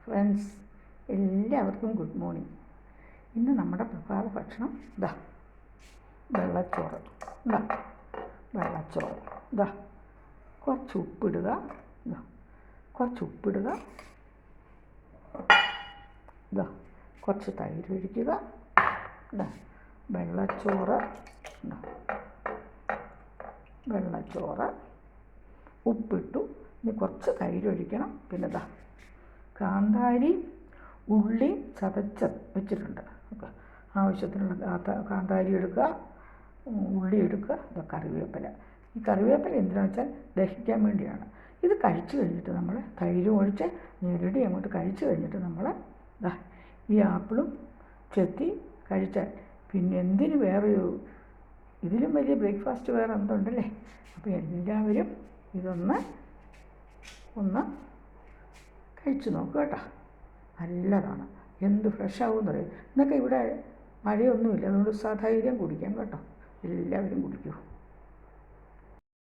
Friends, എല്ലാവർക്കും good morning. ഇന്ന് നമ്മുടെ പ്രഭാത ഭക്ഷണം ഇതാ വെള്ളച്ചോറ്. വെള്ളച്ചോറ് ഇതാ കുറച്ച് ഉപ്പിടുക, ഇതാ കുറച്ച് തൈര് ഒഴിക്കുക. ഇതാ വെള്ളച്ചോറ് ഉപ്പിട്ടു. ഇനി കുറച്ച് തൈര് ഒഴിക്കണം. പിന്നെ ഇതാ കാന്താരി ഉള്ളി ചതച്ച് വെച്ചിട്ടുണ്ട്. ആവശ്യത്തിനുള്ള കാന്താരി എടുക്കുക, ഉള്ളി എടുക്കുക. ഇത് കറിവേപ്പില. ഈ കറിവേപ്പില എന്തിനാണെന്ന് വെച്ചാൽ ദഹിക്കാൻ വേണ്ടിയാണ്. ഇത് കഴിച്ച് കഴിഞ്ഞിട്ട് നമ്മൾ തൈരും ഒഴിച്ച് ഞെരടി അങ്ങോട്ട് കഴിച്ച് കഴിഞ്ഞിട്ട് നമ്മൾ ഈ ആപ്പിളും ചെത്തി കഴിച്ചാൽ പിന്നെ എന്തിന് വേറൊരു ഇതിലും വലിയ ബ്രേക്ക്ഫാസ്റ്റ് വേറെ എന്തുണ്ടല്ലേ. അപ്പോൾ എല്ലാവരും ഇതൊന്ന് കഴിച്ചു നോക്കുക കേട്ടോ. നല്ലതാണ്. എന്ത് ഫ്രഷാവുമെന്ന് പറയും. ഇന്നൊക്കെ ഇവിടെ മഴയൊന്നുമില്ല, അതുകൊണ്ട് സധൈര്യം കുടിക്കാം കേട്ടോ. എല്ലാവരും കുടിക്കൂ.